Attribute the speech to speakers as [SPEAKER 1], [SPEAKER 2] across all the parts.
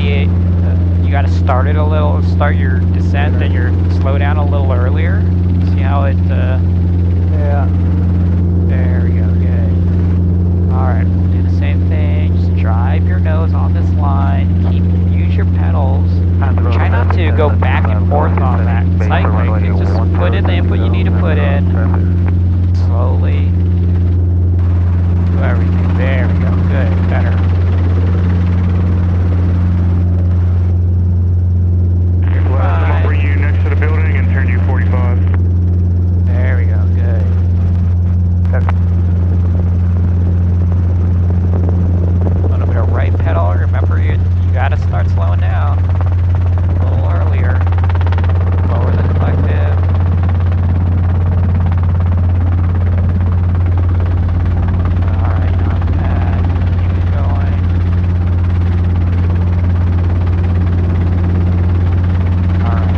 [SPEAKER 1] it, you gotta start your descent and your slow down a little earlier. See how it,
[SPEAKER 2] Yeah.
[SPEAKER 1] there we go, good. Alright, we'll do the same thing. Just drive your nose on this line. Use your pedals. Try not to go back and forth on that cycling. You just put in the input you need to put in. Slowly. Do everything. There we go. Good. Better.
[SPEAKER 3] I'll bring you next to the building and turn you 45.
[SPEAKER 1] There we go. Good. A little bit of right pedal. Remember, you gotta start slowing down a little earlier. Lower the collective. Alright, not bad. Keep it going. Alright.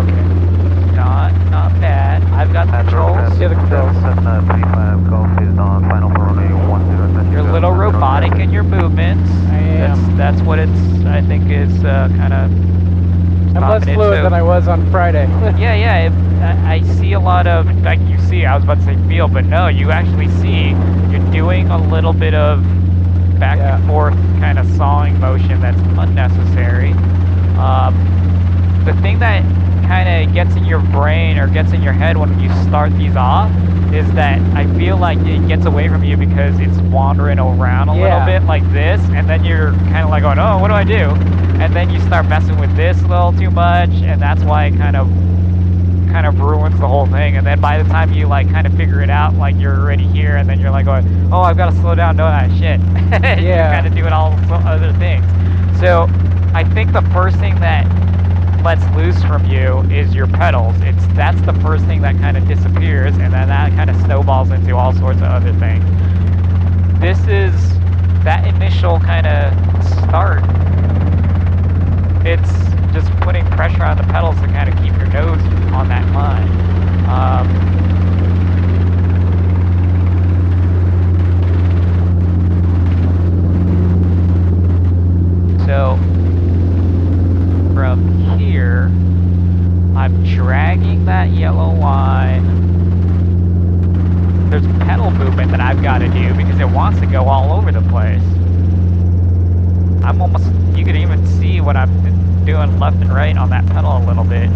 [SPEAKER 1] Okay. Not bad. I've got the controls.
[SPEAKER 2] Yeah, the controls.
[SPEAKER 1] You're a little robotic in your movements.
[SPEAKER 2] I am.
[SPEAKER 1] That's what I think is kind of.
[SPEAKER 2] I'm less fluid than I was on Friday.
[SPEAKER 1] Yeah. I see a lot of, like you see, I was about to say feel, but no, you actually see, you're doing a little bit of back and forth kind of sawing motion that's unnecessary. The thing that kind of gets in your brain or gets in your head when you start these off is that I feel like it gets away from you because it's wandering around a little bit like this, and then you're kind of like going, oh, what do I do? And then you start messing with this a little too much, and that's why it kind of ruins the whole thing. And then by the time you like kind of figure it out, like you're already here, and then you're like going, oh, I've got to slow down, don't I? Shit. You're kind of doing all other things. So I think the first thing that lets loose from you is your pedals. That's the first thing that kind of disappears, and then that kind of snowballs into all sorts of other things. This is that initial kind of start. It's just putting pressure on the pedals to kind of keep your nose on that line. So from here, I'm dragging that yellow line. There's pedal movement that I've got to do because it wants to go all over the place. You could even see what I'm doing left and right on that pedal a little bit.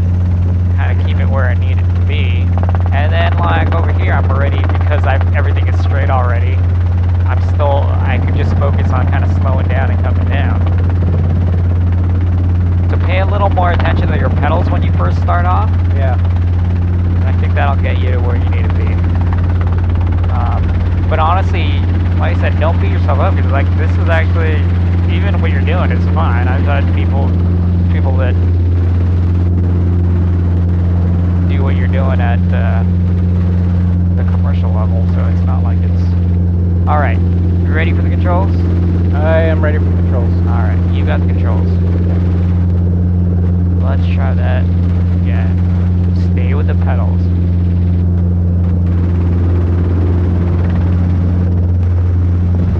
[SPEAKER 1] Kind of keep it where I need it to be. And then like over here, I'm already, because everything is straight already, I could just focus on kind of slowing down and coming down. So pay a little more attention to your pedals when you first start off.
[SPEAKER 2] Yeah.
[SPEAKER 1] I think that'll get you to where you need to be. But honestly, like I said, don't beat yourself up because like this is actually, even what you're doing is fine. I've had people that do what you're doing at the commercial level, so it's not like it's. All right, you ready for the controls?
[SPEAKER 2] I am ready for the controls.
[SPEAKER 1] All right, you got the controls. Let's try that again. Stay with the pedals.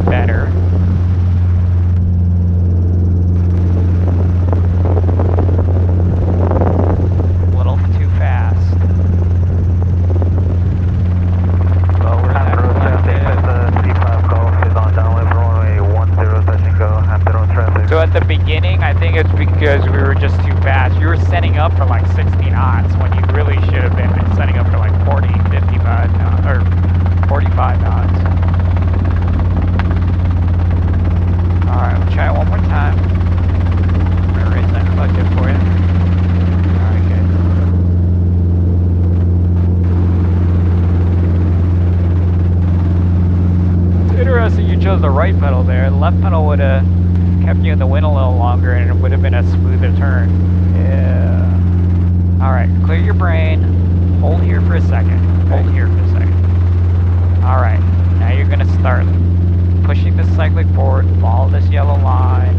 [SPEAKER 1] Better. A little too fast. Lower that collective. So at the beginning, I think it's because we were just too fast. You were setting up for like 60 knots when you really should have been setting up for like 40, 55 knots, or 45 knots. Alright, we'll try it one more time. I'm going to raise that collective for you. Alright, good. It's interesting you chose the right pedal there. The left pedal would have kept you in the wind a little longer and it would have been a smoother turn.
[SPEAKER 2] Yeah.
[SPEAKER 1] Alright, clear your brain. Hold here for a second. Hold here for a second. Alright, now you're going to start pushing the cyclic forward, follow this yellow line.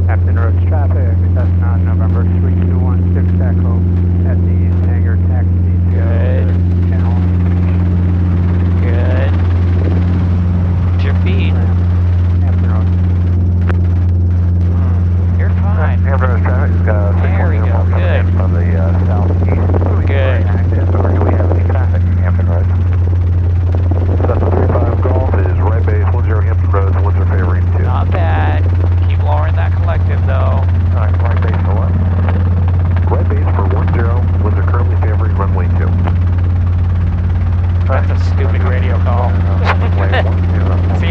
[SPEAKER 3] Captain Roads traffic, Cessna November 3216 Echo at the hangar taxi.
[SPEAKER 1] Good.
[SPEAKER 3] Channel.
[SPEAKER 1] Good. Your feet.
[SPEAKER 3] Captain Roads.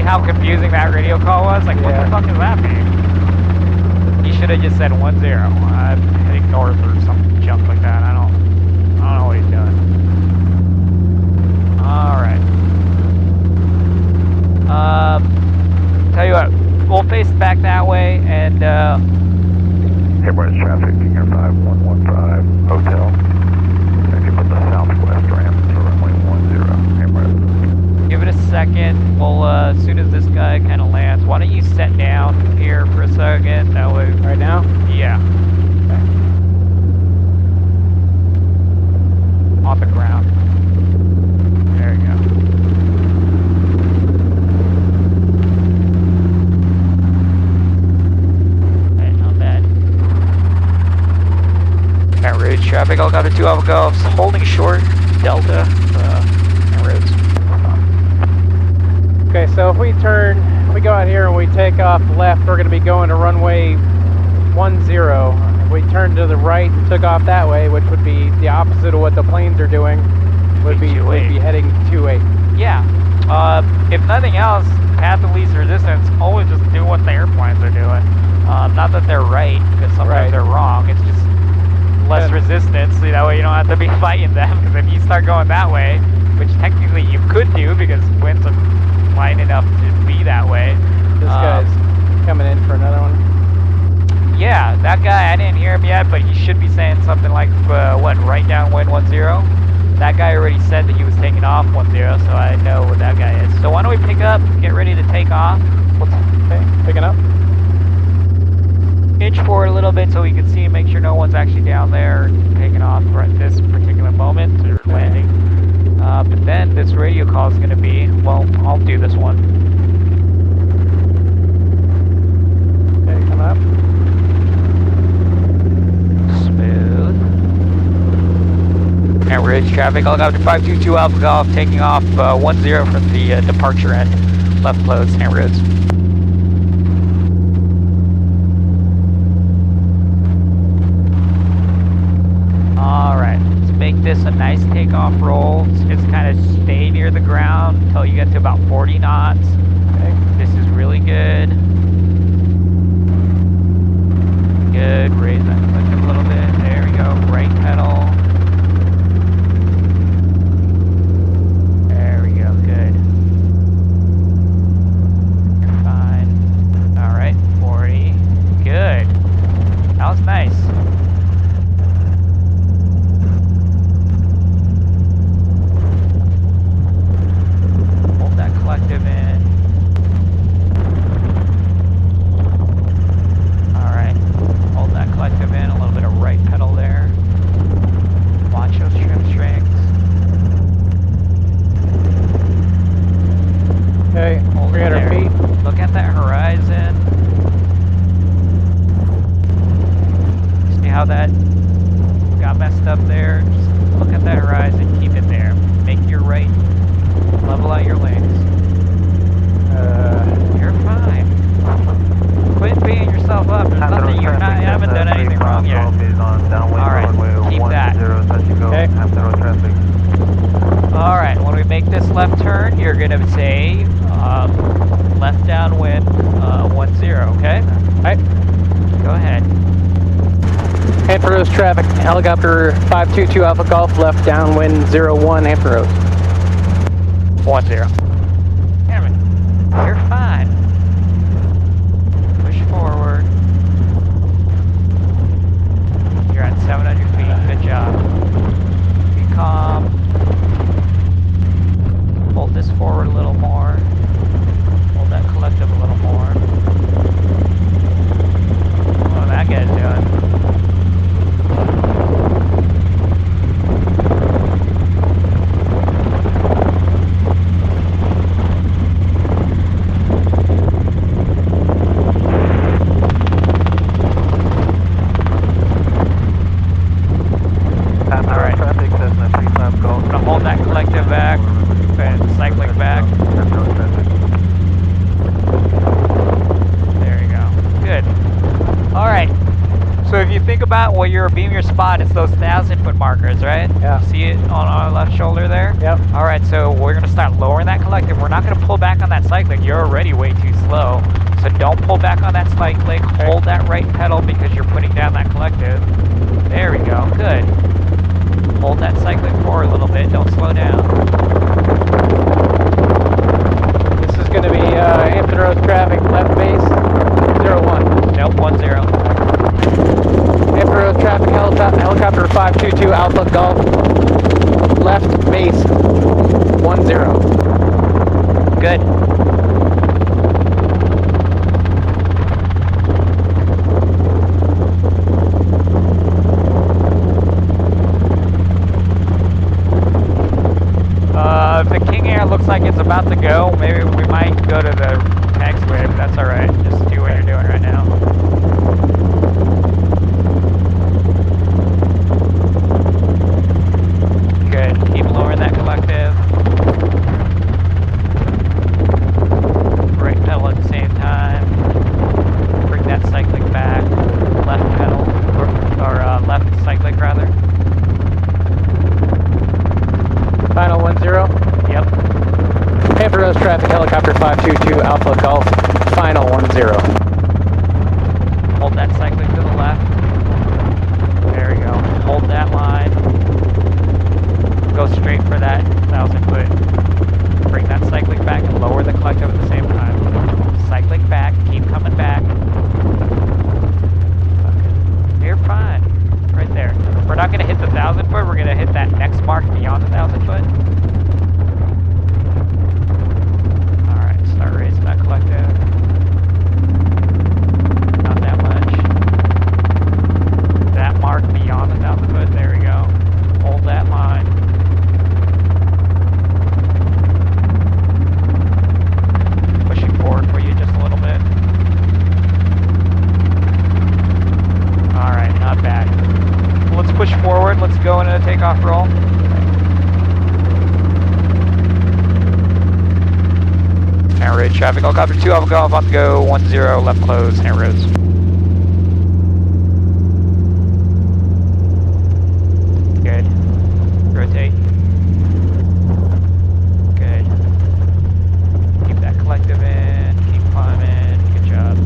[SPEAKER 1] how confusing that radio call was? Like, what the fuck does that mean? He should have just said 10. I'm heading north or some junk like that. I don't know what he's doing. Alright. Tell you what, we'll face back that way and
[SPEAKER 4] Airborne traffic, King Air 5115, hotel. Thank you for the southwest ramp to runway 10. Airborne.
[SPEAKER 1] give it a second. We'll, as soon as this guy kind of lands, why don't you set down here for a second? That way.
[SPEAKER 2] Right now?
[SPEAKER 1] Yeah. Okay. On the ground. There you go. Roads traffic, Helicopter 2 Alpha Golf's holding short, Delta, and roads.
[SPEAKER 2] Okay, so if we go out here and we take off left, we're going to be going to runway 10. If we turn to the right and took off that way, which would be the opposite of what the planes are doing, we'd be heading 28.
[SPEAKER 1] Yeah. If nothing else, path of least resistance, always just do what the airplanes are doing. Not that they're right, because sometimes they're wrong. It's just less resistance, so that way you don't have to be fighting them, because if you start going that way, which technically you could do because winds are lining up to be that way.
[SPEAKER 2] This guy's coming in for another one.
[SPEAKER 1] Yeah, that guy, I didn't hear him yet, but he should be saying something like, right down wind 10. That guy already said that he was taking off 10, so I know what that guy is. So why don't we pick up, get ready to take off.
[SPEAKER 2] Okay, picking up.
[SPEAKER 1] Inch forward a little bit so we can see, make sure no one's actually down there taking off right at this particular moment or landing. But then this radio call is going to be, well, I'll do this one.
[SPEAKER 2] Okay, come up.
[SPEAKER 1] Smooth. And ridge traffic, Helicopter 522 Alpha Golf taking off 10 from the departure end. Left close, and roads. Alright, let's make this a nice takeoff roll. Just kind of stay near the ground until you get to about 40 knots. Okay, this is really good. Good, raise that clutch a little bit. There we go, right pedal. There we go, good. You're fine. Alright, 40. Good. That was nice. Collective in. Alright, hold that collective in, a little bit of right pedal there. Watch those trim strings.
[SPEAKER 2] Okay,
[SPEAKER 1] hold
[SPEAKER 2] 300 feet.
[SPEAKER 1] Look at that horizon. See how that got messed up there? Just look at that horizon, keep it there. Make your right, level out your lanes. You're fine. Quit beating yourself up. There's nothing, you haven't done anything wrong yet. Alright, keep that.
[SPEAKER 2] Okay.
[SPEAKER 1] Alright, when we make this left turn, you're going to say left downwind 10, okay?
[SPEAKER 2] Alright.
[SPEAKER 1] Go ahead.
[SPEAKER 2] Hampton Roads traffic, Helicopter 522 Alpha Golf, left downwind 01, Hampton Roads.
[SPEAKER 1] 10. Damn it. You're fine. Push forward. You're at 700 feet. Good job. Be calm. Hold this forward a little more. Hold that collective a little more. What that guy's doing? about where you're beam your spot, it's those 1,000-foot markers, right?
[SPEAKER 2] Yeah.
[SPEAKER 1] See it on our left shoulder there?
[SPEAKER 2] Yep.
[SPEAKER 1] All right, so we're gonna start lowering that collective. We're not gonna pull back on that cyclic. You're already way too slow. So don't pull back on that cyclic. Hold that right pedal because you're putting down that collective. There we go, good. Hold that cyclic forward a little bit, don't slow down.
[SPEAKER 2] This is going to be Hampton Roads traffic, left base, 01.
[SPEAKER 1] Nope, 10.
[SPEAKER 2] Hampton Roads traffic, helicopter 522 Alpha Golf, left base, 10.
[SPEAKER 1] Good. The King Air looks like it's about to go. Maybe we might go to the taxiway, but that's alright. Just do what you're doing right now. Good. Keep lowering that collective. Right pedal at the same time. Bring that cyclic back. Left pedal, or left cyclic rather.
[SPEAKER 2] Final 10.
[SPEAKER 1] Yep.
[SPEAKER 2] Hampton Roads traffic, helicopter 522 Alpha Golf, final 10.
[SPEAKER 1] Hold that cyclic to the left. There we go. Hold that line. Go straight for that 1,000-foot. Bring that cyclic back and lower the collective at the same time. Cyclic back, keep coming back. You're fine. Right there. We're not going to hit the 1,000-foot, we're going to hit that next mark beyond the 1,000-foot. Alright, start raising that collective. Not that much. That mark beyond the 1,000-foot, there we go. Hold that line. Pushing forward for you just a little bit. Alright, not bad. Let's push forward. Let's go into a takeoff roll. Hampton Roads traffic, helicopter 2 Alpha Golf on the go, 10, left close, Hampton Roads. Good. Rotate. Good. Keep that collective in, keep climbing, good job.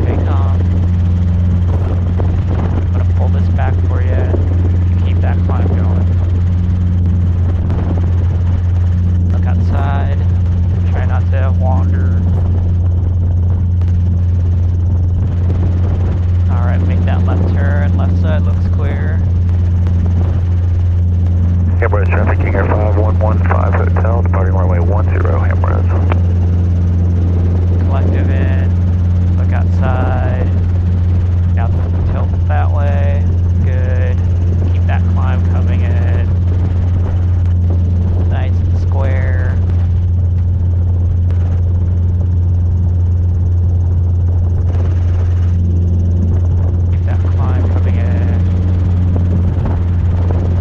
[SPEAKER 1] Stay calm. I'm gonna pull this back for you and keep that climb going. Look outside. Try not to wander. Alright, make that left turn. Left side looks clear.
[SPEAKER 4] Hampton Roads traffic, King Air 5115 Hotel, departing runway 10, Hampton Roads.
[SPEAKER 1] Collective in. Look outside. Now tilt that way. Good. Keep that climb coming in. Nice and square. Keep that climb coming in.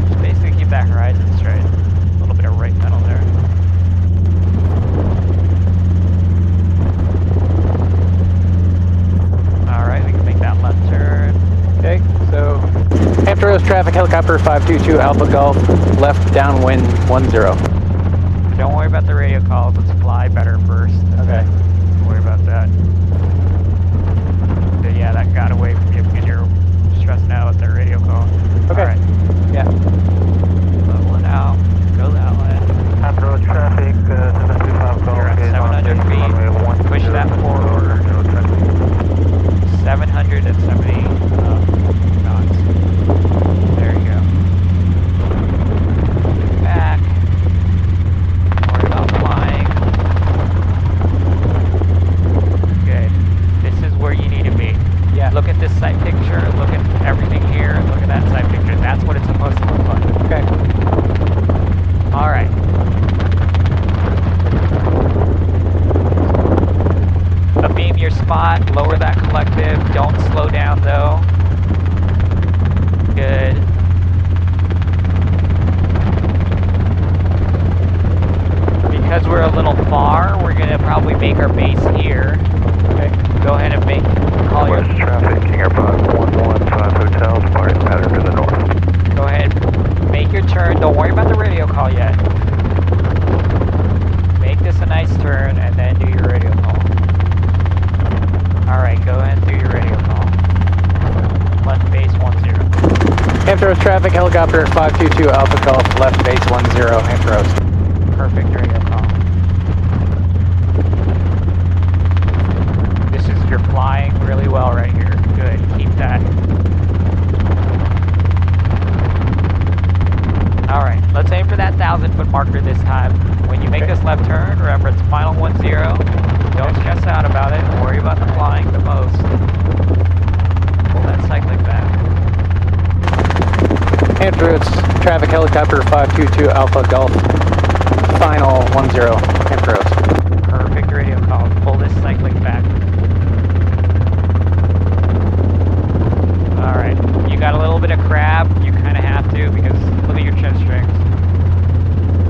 [SPEAKER 1] Just basically keep that horizon straight. A little bit of right pedal there. Alright, we can make that left turn.
[SPEAKER 2] Okay, so Hampton Roads traffic, helicopter 522 Alpha Golf, left downwind 10.
[SPEAKER 1] Don't worry about the radio calls. Let's fly better first.
[SPEAKER 2] Okay.
[SPEAKER 1] Don't worry about that. But yeah, that got away from you because you're stressing out with the radio call.
[SPEAKER 2] Okay.
[SPEAKER 1] Alright,
[SPEAKER 2] Yeah.
[SPEAKER 1] level it out. Go that way.
[SPEAKER 3] Hampton Roads traffic, 725 Golf.
[SPEAKER 1] You're at 700 feet. Push that forward. 770 knots. There you go. Back. Worry about flying. Good. This is where you need to be.
[SPEAKER 2] Yeah.
[SPEAKER 1] Look at this sight picture. Look at everything here. Look at that sight picture. That's what it's supposed to look like.
[SPEAKER 2] Okay.
[SPEAKER 1] All right. Beam your spot, lower that collective, don't slow down though. Good. Because we're a little far, we're gonna probably make our base here.
[SPEAKER 2] Okay.
[SPEAKER 1] Go ahead and call your.
[SPEAKER 4] West traffic, King Air 5115 Hotel, departing pattern to the north.
[SPEAKER 1] Go ahead, make your turn. Don't worry about the radio call yet. Make this a nice turn and then do your radio call. Alright, go ahead and do your radio call. Left base 10.
[SPEAKER 2] Hampton Roads traffic, helicopter 522 Alpha Golf, left base 10, Hampton Roads.
[SPEAKER 1] Perfect radio call. You're flying really well right here. Good, keep that. Alright, let's aim for that 1,000-foot marker this time. When you make this left turn, remember it's final 10. Don't stress out about it. Worry about the flying the most. Pull that cyclic back.
[SPEAKER 2] Hampton Roads traffic, helicopter 522 Alpha Golf, final 10, Hampton Roads.
[SPEAKER 1] Perfect radio call. Pull this cyclic back. Alright, you got a little bit of crab, you kind of have to because look at your chin strings.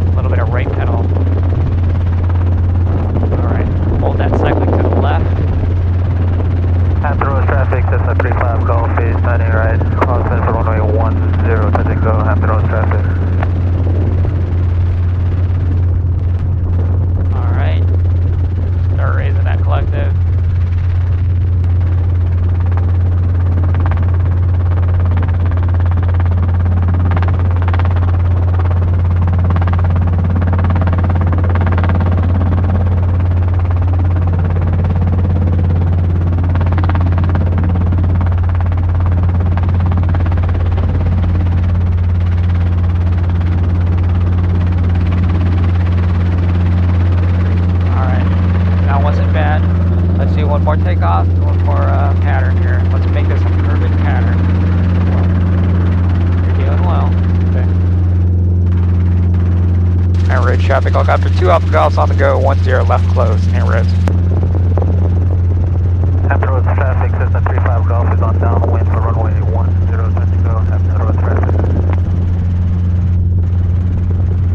[SPEAKER 1] A little bit of right pedal. Alright, hold that cyclic to the left.
[SPEAKER 3] Hampton Roads traffic, Cessna 35 Golf is turning right, crossing for runway 10, touch and go, Hampton Roads traffic.
[SPEAKER 1] Alright, start raising that collective. One more takeoff, one more pattern here. Let's make this a perfect pattern. You're doing well. Okay. And road traffic, helicopter 2 Alpha Golf's on the go, 10 left close, and roads.
[SPEAKER 3] Hampton Roads traffic, Cessna 35 Golf is on downwind for runway 10, touch and go, Hampton Roads traffic.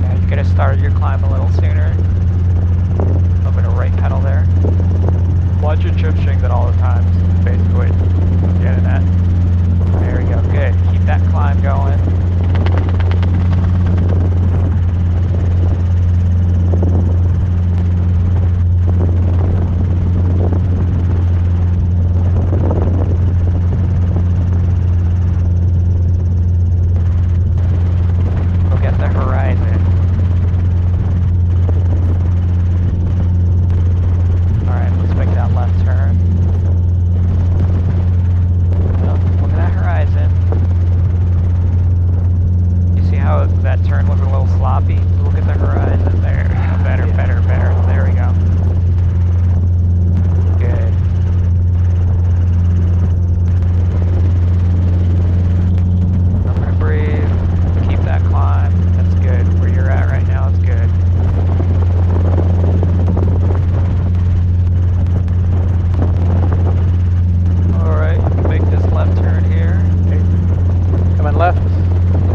[SPEAKER 1] Yeah, you could have started your climb a little sooner. A little bit of right pedal there. Watch your trip strings at all the times, basically. Getting that. There we go, good. Keep that climb going. Look at the horizon. Left turn. Well, look at that horizon. You see how that turn was a little sloppy? Look at the horizon there. Better, better, better. There we go. Good. I'm gonna breathe. Keep that climb. That's good. Where you're at right now is good. Left turn here.
[SPEAKER 2] Okay. Coming left.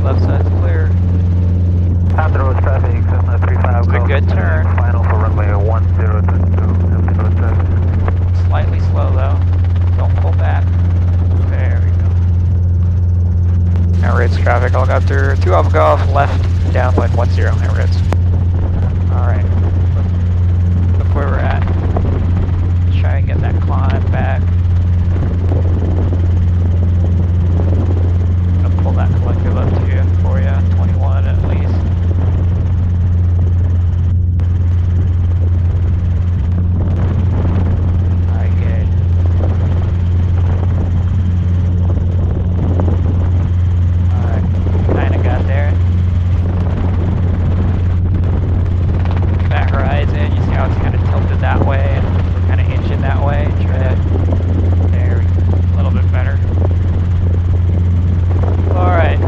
[SPEAKER 1] Left side's clear.
[SPEAKER 3] Hampton Roads traffic, Cessna 35
[SPEAKER 1] It's a good turn.
[SPEAKER 3] Final for runway 10, Hampton Roads traffic.
[SPEAKER 1] Slightly slow though. Don't pull back. There we go. Now rates traffic, helicopter 2 Alpha Golf, left downwind 10, now rates. Alright. Look where we're at. Try and get that climb back. Pull that collective up to you for you, 21 at least. Alright, good. Alright, kinda got there. That horizon, you see how it's kinda tilted that way and we're kinda inching that way. Try that. There, a little bit better. Alright,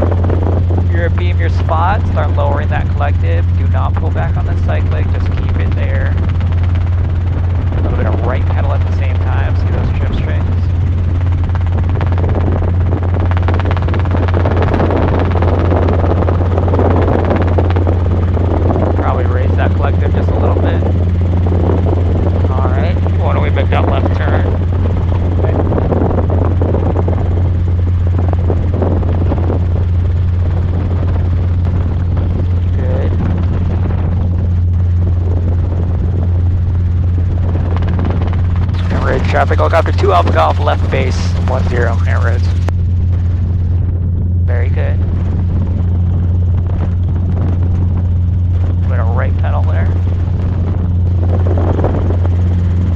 [SPEAKER 1] you're beam your spot, start lowering that collective. Do not pull back on the cyclic, just keep it there. A little bit of right pedal at the same time, see those trip strings? Probably raise that collective just a little bit. Alright, when we make that left turn. traffic, helicopter 2 Alpha Golf, left base, 10, air roads. Very good. Put a right pedal there.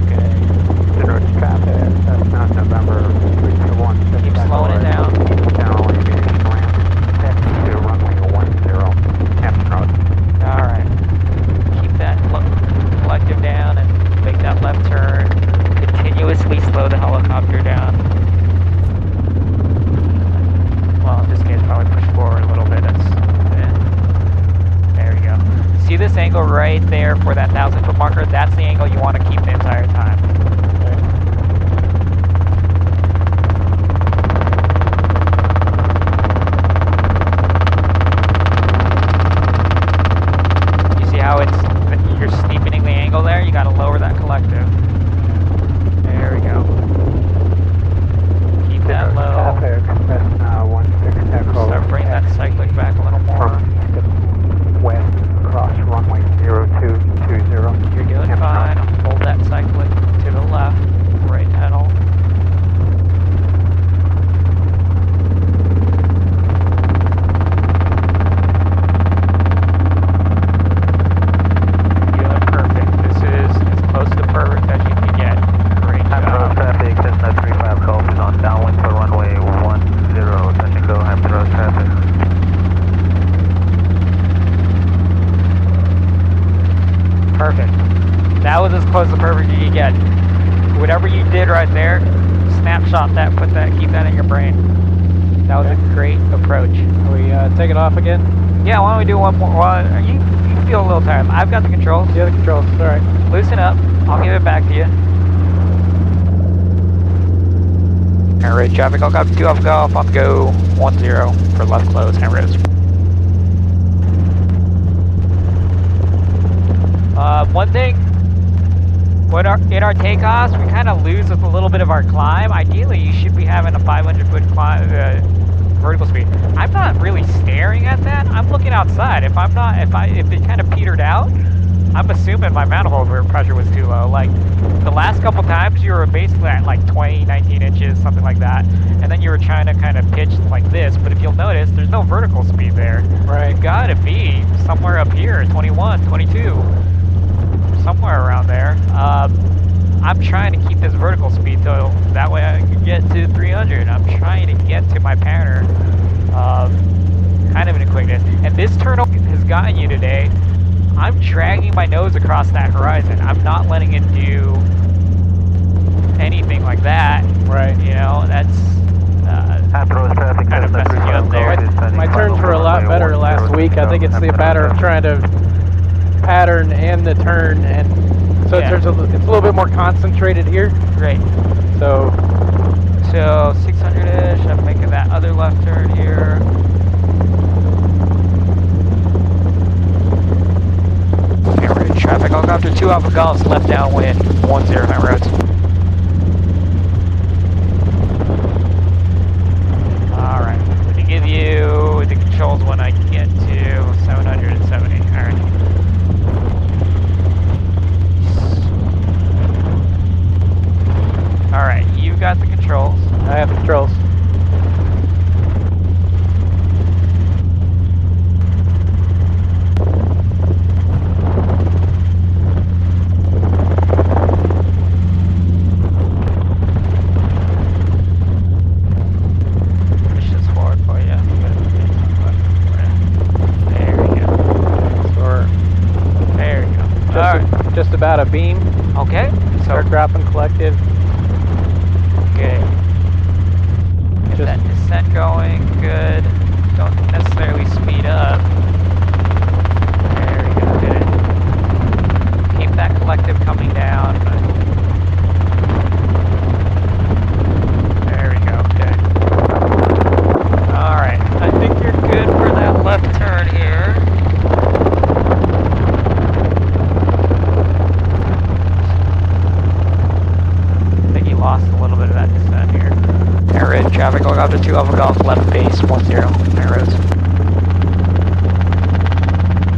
[SPEAKER 1] Good.
[SPEAKER 3] Generous traffic, that's not November 321.
[SPEAKER 1] Keep slowing it down.
[SPEAKER 3] General aviation ramp, taxi to runway 10, Hampton Road.
[SPEAKER 1] Alright. Keep that collective down and make that left turn. Continuously slow the helicopter down. Well, in this case, probably push forward a little bit. There we go. See this angle right there for that 1,000-foot marker? That's the angle you want to keep the entire time. You see how you're steepening the angle there? You got to lower that collective. There we go. Keep that low.
[SPEAKER 3] Traffic, that's 16 Echo.
[SPEAKER 1] Start bringing that cyclic back a little more.
[SPEAKER 3] From east to west, across runway 0220.
[SPEAKER 1] You're doing
[SPEAKER 3] Hampton
[SPEAKER 1] fine.
[SPEAKER 3] Road.
[SPEAKER 1] Hold that cyclic to the left, right pedal. You're doing perfect. This is as close to perfect as you can get. Great
[SPEAKER 3] Hampton Road
[SPEAKER 1] job.
[SPEAKER 3] traffic, Cessna 35 Golf is on downwind for runway 10, touch and go, Hampton Road traffic.
[SPEAKER 1] Perfect. That was as close to perfect as you could get. Whatever you did right there, snapshot that, keep that in your brain. That was a great approach.
[SPEAKER 2] Are we taking off again?
[SPEAKER 1] Yeah, why don't we do one more? Well, you feel a little tired. I've got the controls.
[SPEAKER 2] Yeah, the controls. All right.
[SPEAKER 1] Loosen up. I'll give it back to you. Alright, traffic, helicopter 2 Alpha Golf, on the go, 10 for left close, hand roads. One thing, in our takeoffs, we kind of lose with a little bit of our climb. Ideally, you should be having a 500-foot climb, vertical speed. I'm not really staring at that. I'm looking outside. If it kind of petered out, I'm assuming my manifold pressure was too low. Like, the last couple times, you were basically at like 20, 19 inches, something like that. And then you were trying to kind of pitch like this. But if you'll notice, there's no vertical speed there.
[SPEAKER 2] Right.
[SPEAKER 1] You gotta be somewhere up here, 21, 22. Somewhere around there. I'm trying to keep this vertical speed so that way I can get to 300. I'm trying to get to my pattern kind of in a quickness. And this turtle has gotten you today. I'm dragging my nose across that horizon. I'm not letting it do anything like that.
[SPEAKER 2] Right.
[SPEAKER 1] You know, that's
[SPEAKER 3] Traffic,
[SPEAKER 1] kind of messing you up there.
[SPEAKER 2] My turns were a lot better last week. I think it's the matter of trying to pattern and the turn, and so
[SPEAKER 1] Yeah.
[SPEAKER 2] it's a little bit more concentrated here.
[SPEAKER 1] Great.
[SPEAKER 2] So
[SPEAKER 1] So 600-ish, I'm making that other left turn here. Hammered traffic, helicopter 2 Alpha Golf, left downwind, 10 high roads. Alright, let me give you the controls when I get to 770. Alright. Alright, you've got the controls.
[SPEAKER 2] I have the controls.
[SPEAKER 1] Push this forward for you. There we go.
[SPEAKER 2] So we're
[SPEAKER 1] There we go. Alright.
[SPEAKER 2] just about a beam.
[SPEAKER 1] Okay. So
[SPEAKER 2] Start dropping collective.
[SPEAKER 1] good. Get
[SPEAKER 2] Just-
[SPEAKER 1] that descent going. Good. Don't necessarily speed up. There we go. Did it. Keep that collective coming down. There we go. Good. All right. I think you're good for that left turn here. I think you lost a little bit of that descent here. Air road traffic, helicopter 2 Alpha Golf, left base, 10, air roads.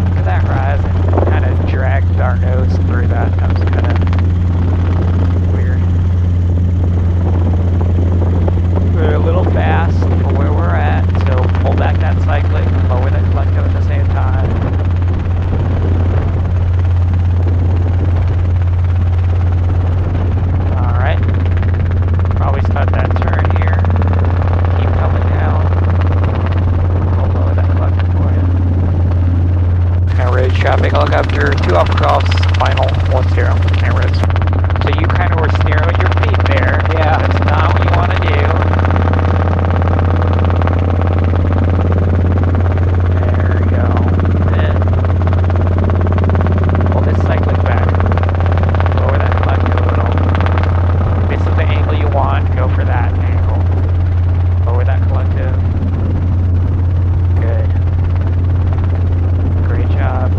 [SPEAKER 1] Look at that horizon. Kind of dragged our nose through that. That was kind of weird. helicopter, 2 Alpha Golfs, final 10, and reds. So you kind of were steering with your feet there.
[SPEAKER 2] Yeah.
[SPEAKER 1] That's not what you want to do. There we go. And pull this cyclic back. Lower that collective a little. If this is the angle you want, go for that angle. Lower that collective. Good. Great job.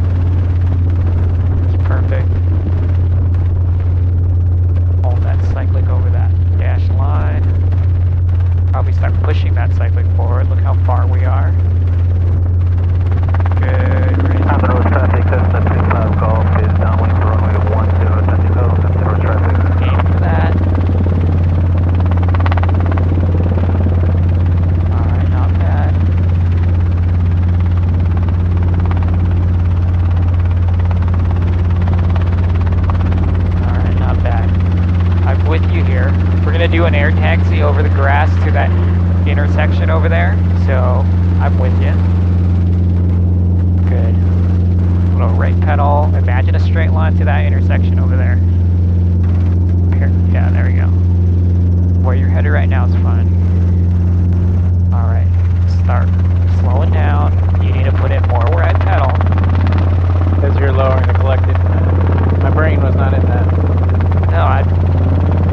[SPEAKER 1] It's perfect. Hold that cyclic over that dash line. Probably start pushing that cyclic forward. Look how far we are. Good. Great.
[SPEAKER 3] On the road traffic, Cessna 35 Golf is downwind for runway 10, touching go, on the road traffic.
[SPEAKER 1] Aim for that. Alright, not bad. Alright, not bad. I'm with you here. We're going to do an air taxi over the grass to that intersection over there. So, I'm with you. Good. Little right pedal. Imagine a straight line to that intersection over there. Here. Yeah, there we go. Where you're headed right now is fine. Alright. Start slowing down. You need to put in more right pedal.
[SPEAKER 2] Because you're lowering the collective. My brain was not in that.
[SPEAKER 1] No,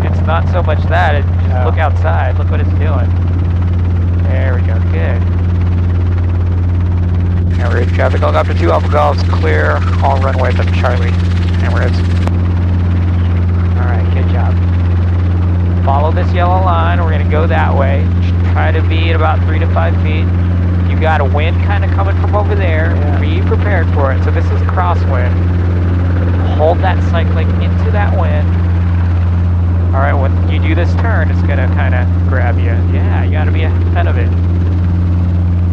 [SPEAKER 1] it's not so much that. It's just
[SPEAKER 2] Oh.
[SPEAKER 1] look outside. Look what it's doing. There we go. Good. And we're in traffic. Helicopter 2 Alpha Golf's clear. All runways up Charlie. And we're in. Alright, good job. Follow this yellow line. We're going to go that way. Try to be at about 3 to 5 feet. You got a wind kind of coming from over there.
[SPEAKER 2] Yeah.
[SPEAKER 1] Be prepared for it. So this is crosswind. Hold that cyclic into that wind. Alright, when you do this turn, it's going to kind of grab you. Yeah, you got to be ahead of it.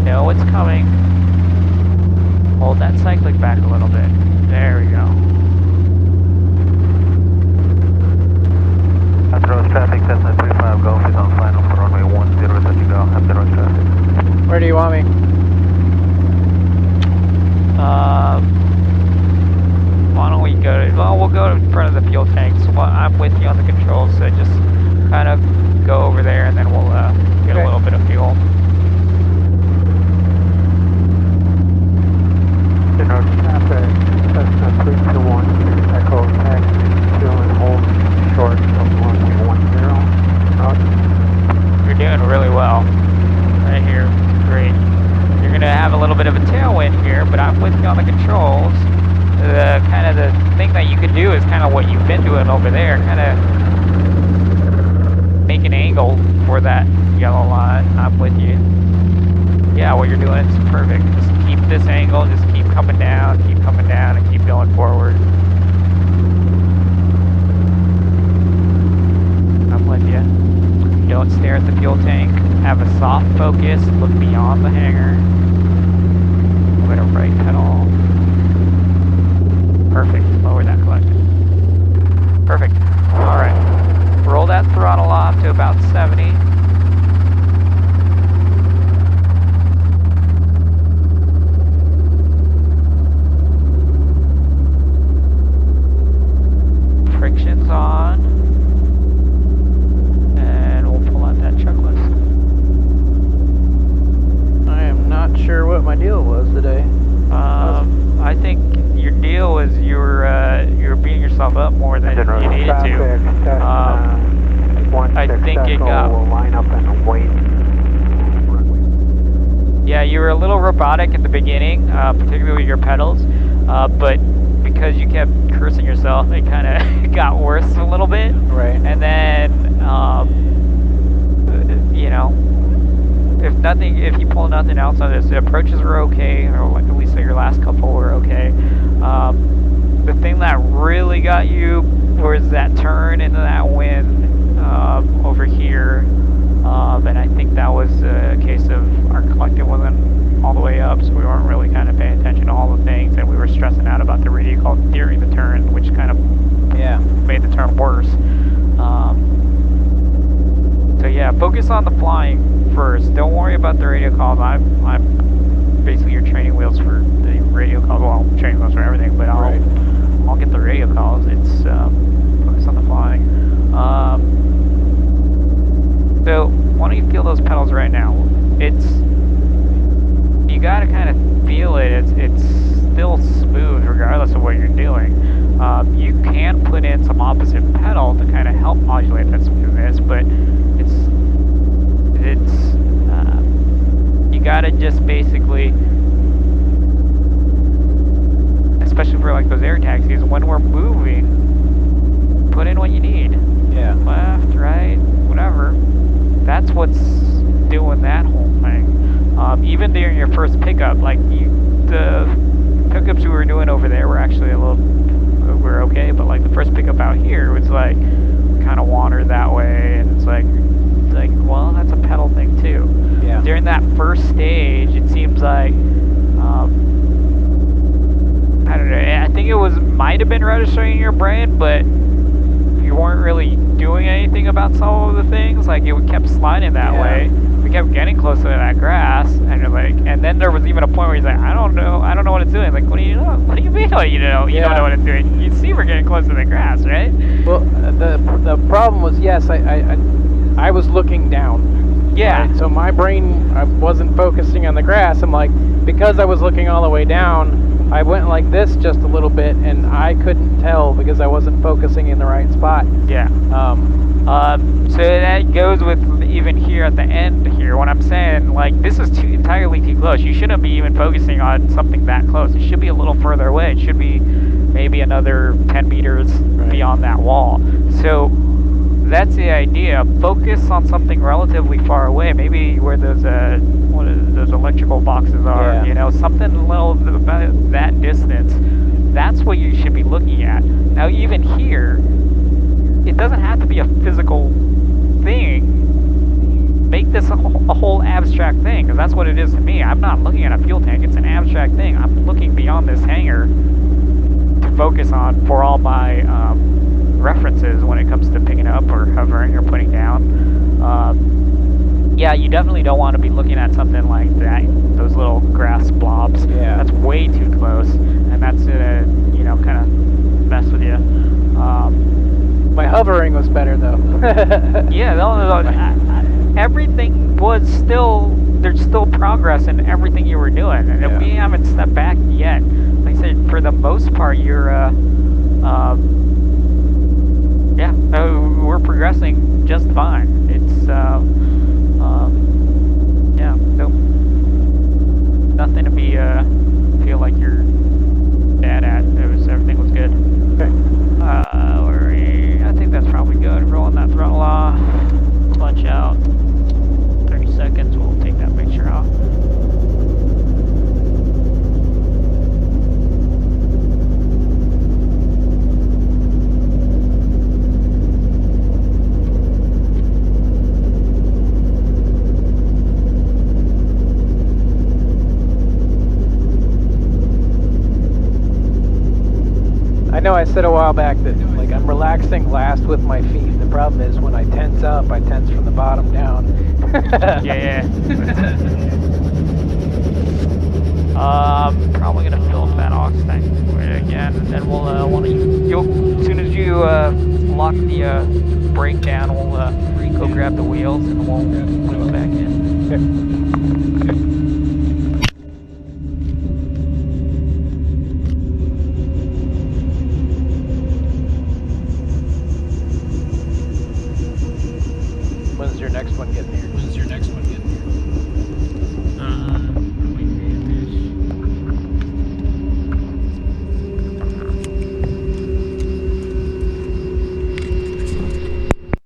[SPEAKER 1] Know what's coming. Hold that cyclic back a little bit. There we go.
[SPEAKER 3] On the road traffic, Cessna 35 Golf is on final for runway 10, touching go, on the road traffic.
[SPEAKER 2] Where do you want me?
[SPEAKER 1] Why don't we go to, well, we'll go in front of the fuel tanks. Well, I'm with you on the controls, so just kind of go over there and then we'll get
[SPEAKER 2] Okay.
[SPEAKER 1] a little bit of fuel.
[SPEAKER 3] On the road traffic, Cessna 321, Echo taxi, fuel and hold short of runway 10.
[SPEAKER 1] You're doing really well. Right here, great. You're gonna have a little bit of a tailwind here, but I'm with you on the controls. The kind of the thing that you could do is kind of what you've been doing over there, kind of make an angle for that yellow line. I'm with you. Yeah, what you're doing is perfect. Just keep this angle, just keep coming down, and keep going forward. I'm with you. Don't stare at the fuel tank. Have a soft focus. Look beyond the hangar. Put a right pedal. Perfect. Lower that collective. Perfect. Alright. Roll that throttle off to about 70. Friction's on. And we'll pull out that checklist.
[SPEAKER 2] I am not sure what my deal was today.
[SPEAKER 1] I think your deal was you were beating yourself up more than you needed to. I think it got.
[SPEAKER 3] will line up and wait.
[SPEAKER 1] Yeah, you were a little robotic at the beginning, particularly with your pedals, but because you kept cursing yourself, it kind of got worse a little bit.
[SPEAKER 2] Right.
[SPEAKER 1] And then, you know, if you pull nothing else on this, the approaches were okay, or at least your last couple were okay. The thing that really got you was that turn into that wind over here, and I think that was a case of our collective wasn't all the way up, so we weren't really kind of paying attention to all the things, and we were stressing out about the radio call during the turn, which kind of made the turn worse. So yeah, focus on the flying first. Don't worry about the radio calls. I'm basically your training wheels for the radio calls. Well, I'm training most for everything, but I'll get the radio calls. It's focus on the flying. So why don't you feel those pedals right now? You gotta kind of feel it. It's still smooth regardless of what you're doing. You can put in some opposite pedal to kind of help modulate that smoothness, but you gotta just basically, especially for like those air taxis, when we're moving, put in what you need.
[SPEAKER 2] Yeah.
[SPEAKER 1] Left, right, whatever. That's what's doing that whole thing. Even during your first pickup, like the pickups we were doing over there were actually we're okay, but like the first pickup out here was like kind of wandered that way, and it's like well, that's a pedal thing too.
[SPEAKER 2] Yeah.
[SPEAKER 1] During that first stage, it seems like I don't know. I think it might have been registering in your brain, but you weren't really doing anything about some of the things. Like it kept sliding that way. We kept getting closer to that grass, and you're like, and then there was even a point where he's like, I don't know what it's doing. Like, what do you know? What do you mean? You don't know what it's doing? You see, we're getting close to the grass, right?
[SPEAKER 2] Well, the problem was, yes, I was looking down.
[SPEAKER 1] Yeah.
[SPEAKER 2] Right? So my brain, I wasn't focusing on the grass. I'm like, because I was looking all the way down, I went like this just a little bit, and I couldn't tell because I wasn't focusing in the right spot.
[SPEAKER 1] Yeah. So that goes with even here at the end here, when I'm saying, like, this is entirely too close. You shouldn't be even focusing on something that close. It should be a little further away. It should be maybe another 10 meters beyond that wall. So that's the idea. Focus on something relatively far away, maybe where those those electrical boxes are, something little about that distance. That's what you should be looking at. Now, even here, it doesn't have to be a physical thing. Make this a whole abstract thing, because that's what it is to me. I'm not looking at a fuel tank. It's an abstract thing. I'm looking beyond this hangar to focus on for all my references when it comes to picking up or hovering or putting down. Yeah, you definitely don't want to be looking at something like that, those little grass blobs.
[SPEAKER 2] Yeah.
[SPEAKER 1] That's way too close, and that's gonna, kind of mess with you.
[SPEAKER 2] My hovering was better though.
[SPEAKER 1] Yeah, everything was there's still progress in everything you were doing, and we haven't stepped back yet. Like I said, for the most part, you're, we're progressing just fine. It's, nothing to be, feel like you're bad at. Everything was good.
[SPEAKER 2] Okay.
[SPEAKER 1] I think that's probably good. Rolling that throttle off, clutch out. 30 seconds, we'll take that picture off.
[SPEAKER 2] I know I said a while back that like I'm relaxing last with my feet. The problem is when I tense up, I tense from the bottom down.
[SPEAKER 1] Yeah. Probably gonna fill up that aux tank again, and then we'll as soon as you lock the brake down, we'll go grab the wheels and we'll put it back in.
[SPEAKER 2] Okay. When's your next one getting here?